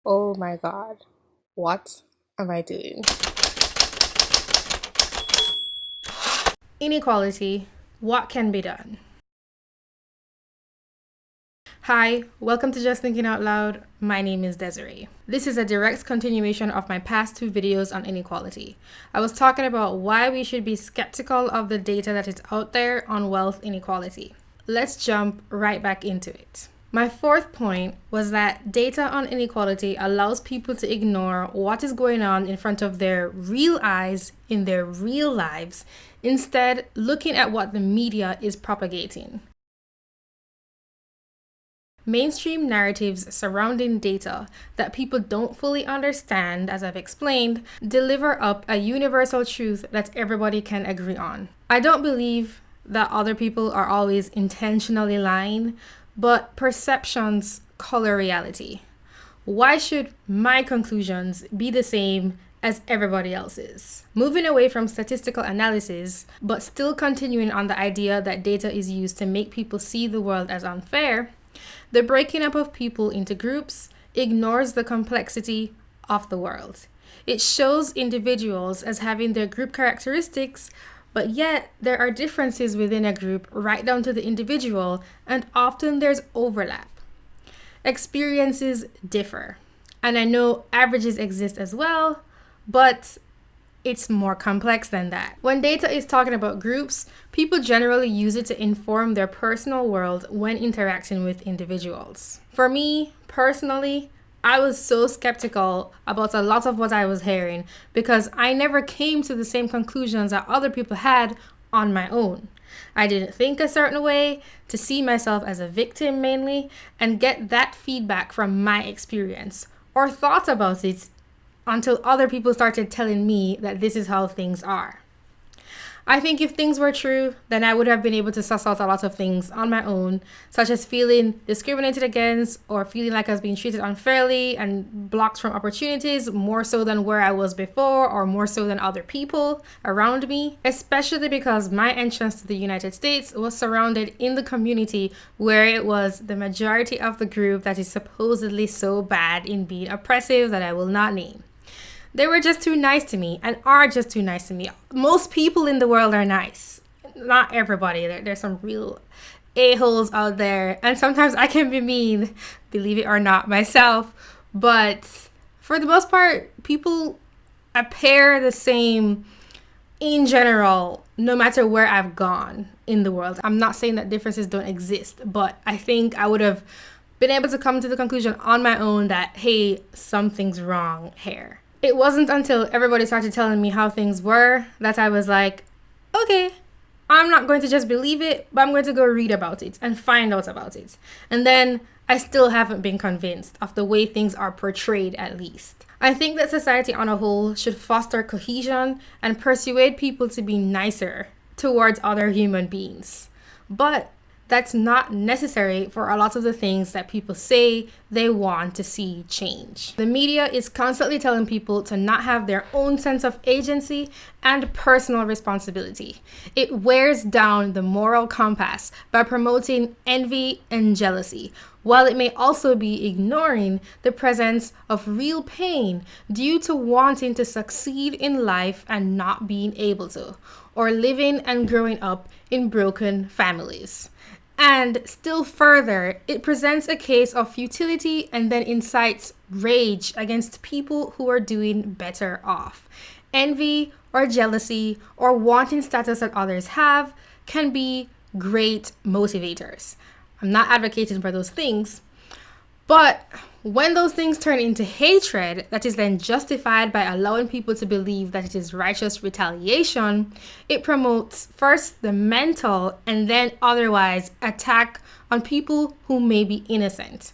Oh my God, what am I doing? Inequality. What can be done? Hi, welcome to Just Thinking Out Loud. My name is Desi-Rae. This is a direct continuation of my past two videos on inequality. I was talking about why we should be skeptical of the data that is out there on wealth inequality. Let's jump right back into it. My fourth point was that data on inequality allows people to ignore what is going on in front of their real eyes in their real lives, instead looking at what the media is propagating. Mainstream narratives surrounding data that people don't fully understand, as I've explained, deliver up a universal truth that everybody can agree on. I don't believe that other people are always intentionally lying, but perceptions color reality. Why should my conclusions be the same as everybody else's? Moving away from statistical analysis, but still continuing on the idea that data is used to make people see the world as unfair, the breaking up of people into groups ignores the complexity of the world. It shows individuals as having their group characteristics, but yet there are differences within a group right down to the individual, and often there's overlap. Experiences differ, and I know averages exist as well, but it's more complex than that. When data is talking about groups, people generally use it to inform their personal world when interacting with individuals. For me, personally, I was so skeptical about a lot of what I was hearing because I never came to the same conclusions that other people had on my own. I didn't think a certain way, to see myself as a victim mainly, and get that feedback from my experience, or thought about it until other people started telling me that this is how things are. I think if things were true, then I would have been able to suss out a lot of things on my own, such as feeling discriminated against or feeling like I was being treated unfairly and blocked from opportunities more so than where I was before or more so than other people around me, especially because my entrance to the United States was surrounded in the community where it was the majority of the group that is supposedly so bad in being oppressive that I will not name. They were just too nice to me and are just too nice to me. Most people in the world are nice. Not everybody. There's some real a-holes out there. And sometimes I can be mean, believe it or not, myself. But for the most part, people appear the same in general, no matter where I've gone in the world. I'm not saying that differences don't exist, but I think I would have been able to come to the conclusion on my own that, hey, something's wrong here. It wasn't until everybody started telling me how things were that I was like, okay, I'm not going to just believe it, but I'm going to go read about it and find out about it. And then I still haven't been convinced of the way things are portrayed, at least. I think that society on a whole should foster cohesion and persuade people to be nicer towards other human beings. But that's not necessary for a lot of the things that people say they want to see change. The media is constantly telling people to not have their own sense of agency and personal responsibility. It wears down the moral compass by promoting envy and jealousy, while it may also be ignoring the presence of real pain due to wanting to succeed in life and not being able to, or living and growing up in broken families. And still further, it presents a case of futility and then incites rage against people who are doing better off. Envy or jealousy or wanting status that others have can be great motivators. I'm not advocating for those things, but when those things turn into hatred that is then justified by allowing people to believe that it is righteous retaliation, it promotes first the mental and then otherwise attack on people who may be innocent,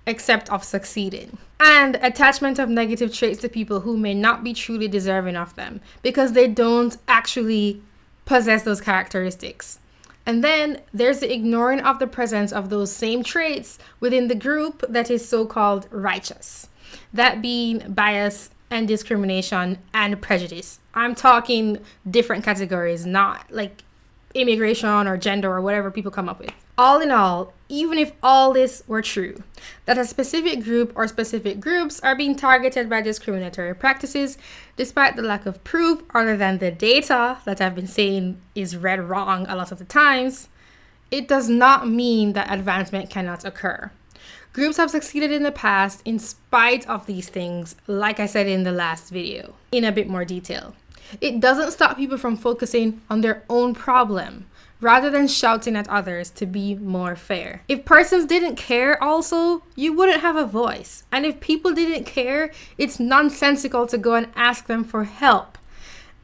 except of succeeding, and attachment of negative traits to people who may not be truly deserving of them because they don't actually possess those characteristics. And then there's the ignoring of the presence of those same traits within the group that is so-called righteous. That being bias and discrimination and prejudice. I'm talking different categories, not like immigration or gender or whatever people come up with. All in all, even if all this were true, that a specific group or specific groups are being targeted by discriminatory practices, despite the lack of proof other than the data that I've been saying is read wrong a lot of the times, it does not mean that advancement cannot occur. Groups have succeeded in the past in spite of these things, like I said in the last video, in a bit more detail. It doesn't stop people from focusing on their own problem, rather than shouting at others to be more fair. If persons didn't care also, you wouldn't have a voice. And if people didn't care, it's nonsensical to go and ask them for help.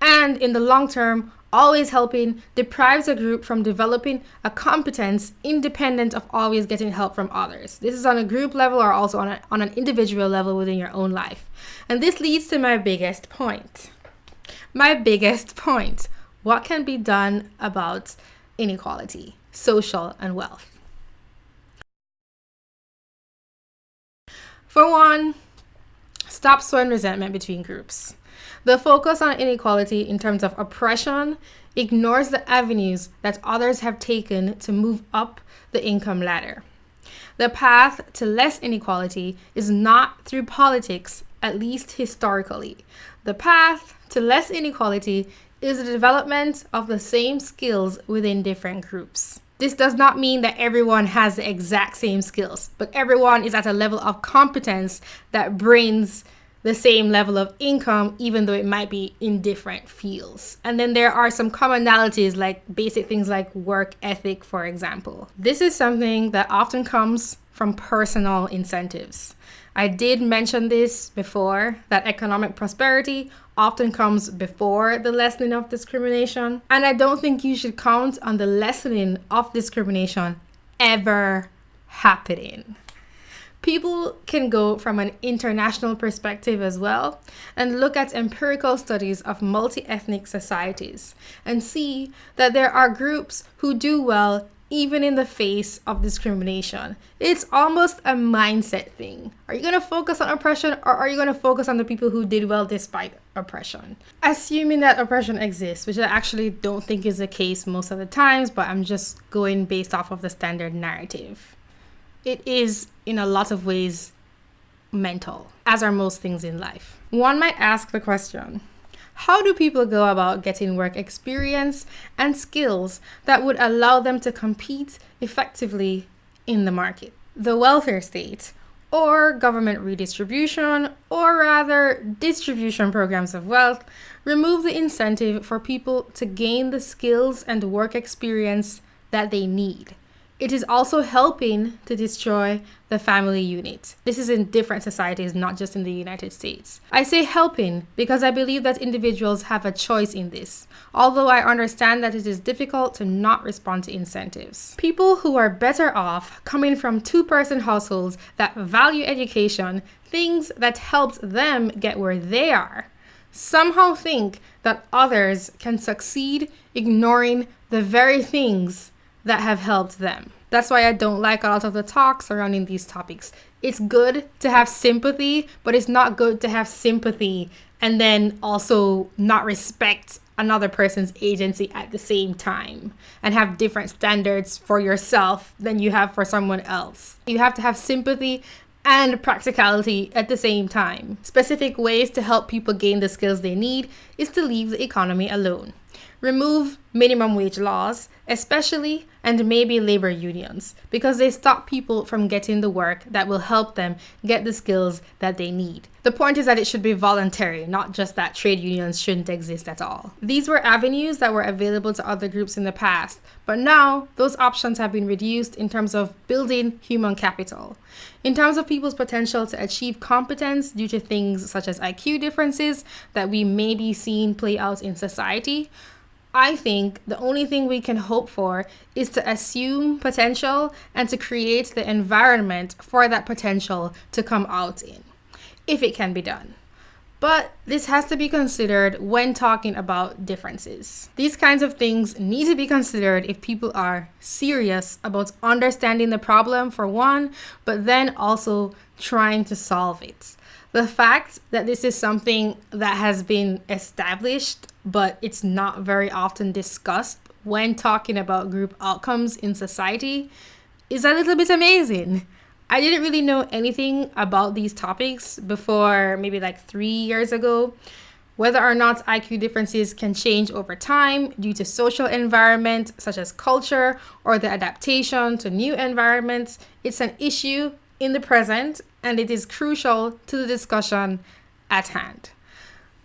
And in the long term, always helping deprives a group from developing a competence independent of always getting help from others. This is on a group level or also on an individual level within your own life. And this leads to my biggest point. What can be done about inequality, social, and wealth? For one, stop sowing resentment between groups. The focus on inequality in terms of oppression ignores the avenues that others have taken to move up the income ladder. The path to less inequality is not through politics, at least historically. The path to less inequality is the development of the same skills within different groups. This does not mean that everyone has the exact same skills, but everyone is at a level of competence that brings the same level of income, even though it might be in different fields. And then there are some commonalities, like basic things like work ethic, for example. This is something that often comes from personal incentives. I did mention this before, that economic prosperity often comes before the lessening of discrimination. And I don't think you should count on the lessening of discrimination ever happening. People can go from an international perspective as well and look at empirical studies of multi-ethnic societies and see that there are groups who do well even in the face of discrimination. It's almost a mindset thing. Are you going to focus on oppression, or are you going to focus on the people who did well despite oppression? Assuming that oppression exists, which I actually don't think is the case most of the times, but I'm just going based off of the standard narrative. It is, in a lot of ways, mental, as are most things in life. One might ask the question, how do people go about getting work experience and skills that would allow them to compete effectively in the market? The welfare state, or government redistribution, or rather distribution programs of wealth, remove the incentive for people to gain the skills and work experience that they need. It is also helping to destroy the family unit. This is in different societies, not just in the United States. I say helping because I believe that individuals have a choice in this, although I understand that it is difficult to not respond to incentives. People who are better off coming from two-person households that value education, things that helped them get where they are, somehow think that others can succeed ignoring the very things that have helped them. That's why I don't like a lot of the talk surrounding these topics. It's good to have sympathy, but it's not good to have sympathy and then also not respect another person's agency at the same time and have different standards for yourself than you have for someone else. You have to have sympathy and practicality at the same time. Specific ways to help people gain the skills they need is to leave the economy alone. Remove minimum wage laws, especially and maybe labor unions, because they stop people from getting the work that will help them get the skills that they need. The point is that it should be voluntary, not just that trade unions shouldn't exist at all. These were avenues that were available to other groups in the past, but now those options have been reduced in terms of building human capital. In terms of people's potential to achieve competence due to things such as IQ differences that we may be seeing play out in society, I think the only thing we can hope for is to assume potential and to create the environment for that potential to come out in, if it can be done. But this has to be considered when talking about differences. These kinds of things need to be considered if people are serious about understanding the problem for one, but then also trying to solve it. The fact that this is something that has been established, but it's not very often discussed when talking about group outcomes in society is a little bit amazing. I didn't really know anything about these topics before maybe like 3 years ago. Whether or not IQ differences can change over time due to social environment, such as culture or the adaptation to new environments, it's an issue in the present, and it is crucial to the discussion at hand.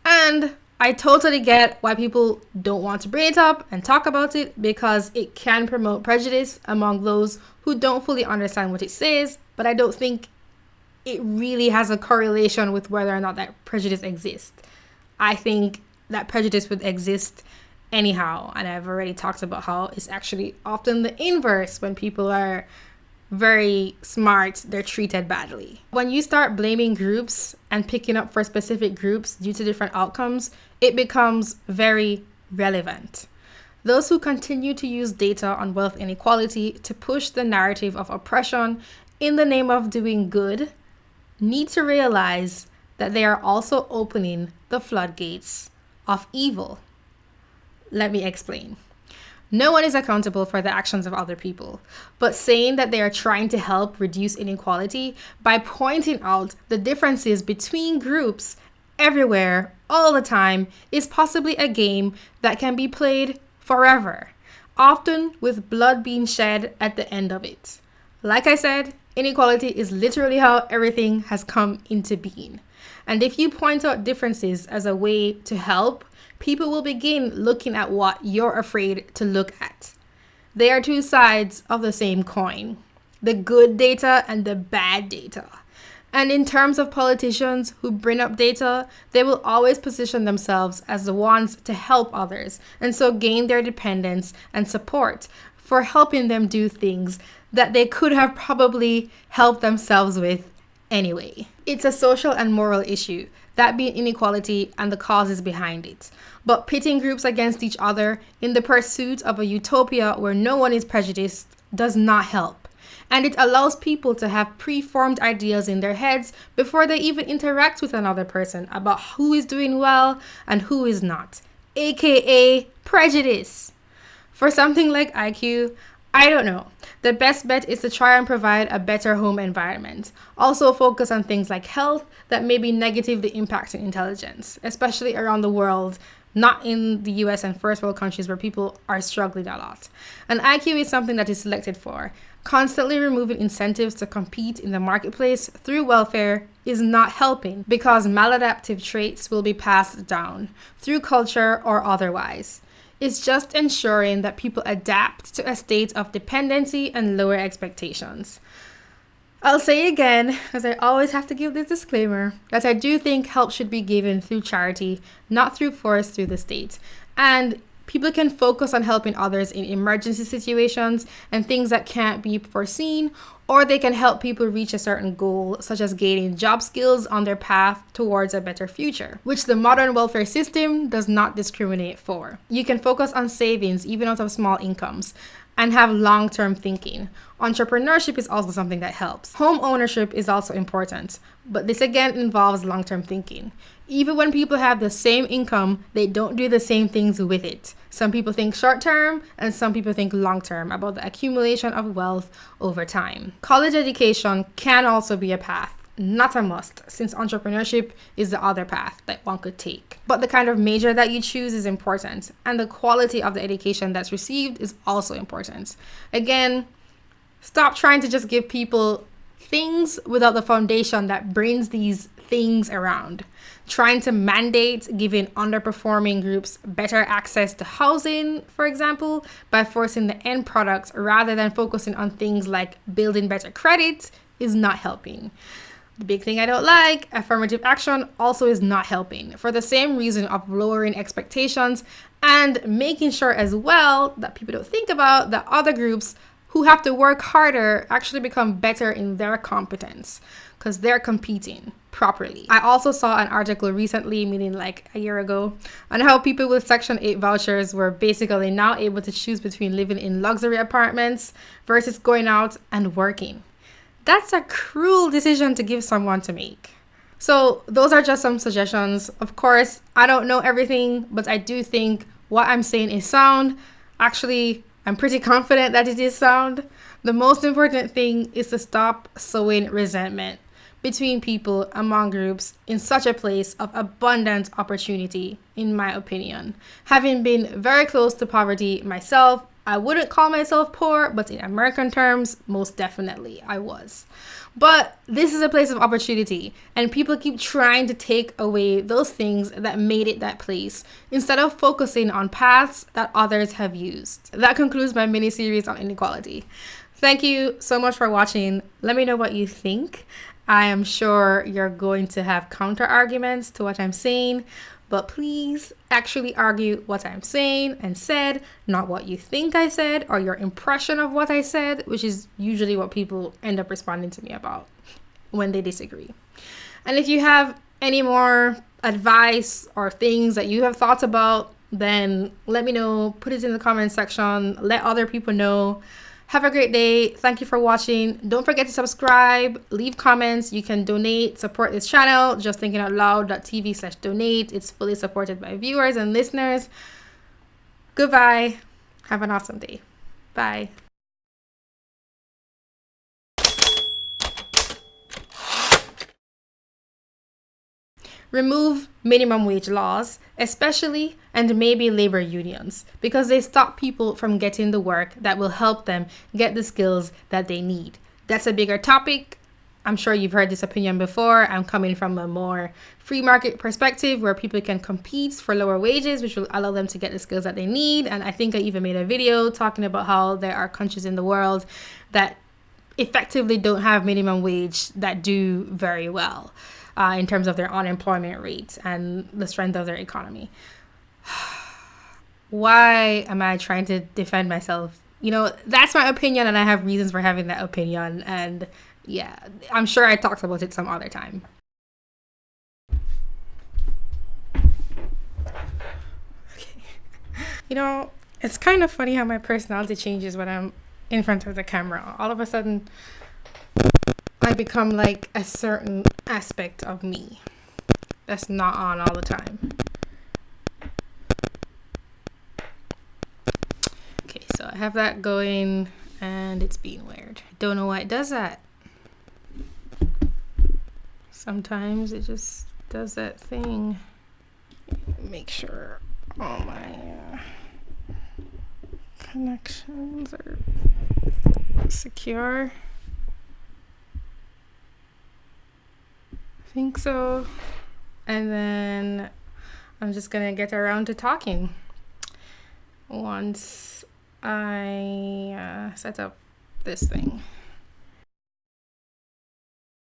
And I totally get why people don't want to bring it up and talk about it, because it can promote prejudice among those who don't fully understand what it says, but I don't think it really has a correlation with whether or not that prejudice exists. I think that prejudice would exist anyhow, and I've already talked about how it's actually often the inverse. When people are very smart, they're treated badly. When you start blaming groups and picking up for specific groups due to different outcomes, it becomes very relevant. Those who continue to use data on wealth inequality to push the narrative of oppression in the name of doing good need to realize that they are also opening the floodgates of evil. Let me explain. No one is accountable for the actions of other people, but saying that they are trying to help reduce inequality by pointing out the differences between groups everywhere, all the time, is possibly a game that can be played forever, often with blood being shed at the end of it. Like I said, inequality is literally how everything has come into being. And if you point out differences as a way to help, people will begin looking at what you're afraid to look at. They are two sides of the same coin, the good data and the bad data. And in terms of politicians who bring up data, they will always position themselves as the ones to help others, and so gain their dependence and support for helping them do things that they could have probably helped themselves with anyway. It's a social and moral issue, that being inequality and the causes behind it. But pitting groups against each other in the pursuit of a utopia where no one is prejudiced does not help. And it allows people to have preformed ideas in their heads before they even interact with another person about who is doing well and who is not, aka prejudice. For something like IQ, I don't know. The best bet is to try and provide a better home environment. Also focus on things like health that may be negatively impacting intelligence, especially around the world, not in the US and first world countries where people are struggling a lot. And IQ is something that is selected for. Constantly removing incentives to compete in the marketplace through welfare is not helping, because maladaptive traits will be passed down through culture or otherwise. It's just ensuring that people adapt to a state of dependency and lower expectations. I'll say again, as I always have to give this disclaimer, that I do think help should be given through charity, not through force through the state. And people can focus on helping others in emergency situations and things that can't be foreseen, or they can help people reach a certain goal, such as gaining job skills on their path towards a better future, which the modern welfare system does not discriminate for. You can focus on savings even out of small incomes and have long-term thinking. Entrepreneurship is also something that helps. Home ownership is also important, but this again involves long-term thinking. Even when people have the same income, they don't do the same things with it. Some people think short-term and some people think long-term about the accumulation of wealth over time. College education can also be a path, not a must, since entrepreneurship is the other path that one could take. But the kind of major that you choose is important, and the quality of the education that's received is also important. Again, stop trying to just give people things without the foundation that brings these things around. Trying to mandate giving underperforming groups better access to housing, for example, by forcing the end product rather than focusing on things like building better credit, is not helping. The big thing I don't like, affirmative action, also is not helping, for the same reason of lowering expectations and making sure as well that people don't think about that other groups who have to work harder actually become better in their competence because they're competing properly. I also saw an article recently, meaning like a year ago, on how people with Section 8 vouchers were basically now able to choose between living in luxury apartments versus going out and working. That's a cruel decision to give someone to make. So those are just some suggestions. Of course, I don't know everything, but I do think what I'm saying is sound. Actually, I'm pretty confident that it is sound. The most important thing is to stop sowing resentment between people among groups in such a place of abundant opportunity, in my opinion. Having been very close to poverty myself, I wouldn't call myself poor, but in American terms, most definitely I was. But this is a place of opportunity, and people keep trying to take away those things that made it that place instead of focusing on paths that others have used. That concludes my mini series on inequality. Thank you so much for watching. Let me know what you think. I am sure you're going to have counter arguments to what I'm saying, but please actually argue what I'm saying and said, not what you think I said or your impression of what I said, which is usually what people end up responding to me about when they disagree. And if you have any more advice or things that you have thoughts about, then let me know. Put it in the comment section. Let other people know. Have a great day. Thank you for watching. Don't forget to subscribe, leave comments. You can donate, support this channel, justthinkinoutloud.tv/donate. It's fully supported by viewers and listeners. Goodbye. Have an awesome day. Bye. Remove minimum wage laws, especially and maybe labor unions, because they stop people from getting the work that will help them get the skills that they need. That's a bigger topic. I'm sure you've heard this opinion before. I'm coming from a more free market perspective where people can compete for lower wages, which will allow them to get the skills that they need. And I think I even made a video talking about how there are countries in the world that effectively don't have minimum wage that do very well. In terms of their unemployment rate and the strength of their economy. Why am I trying to defend myself? You know, that's my opinion and I have reasons for having that opinion. And yeah, I'm sure I talked about it some other time. Okay. You know, it's kind of funny how my personality changes when I'm in front of the camera. All of a sudden, I become like a certain aspect of me that's not on all the time. Okay, so I have that going and it's being weird. I don't know why it does that. Sometimes it just does that thing. Make sure all my connections are secure. I think so. And then I'm just gonna get around to talking once I set up this thing.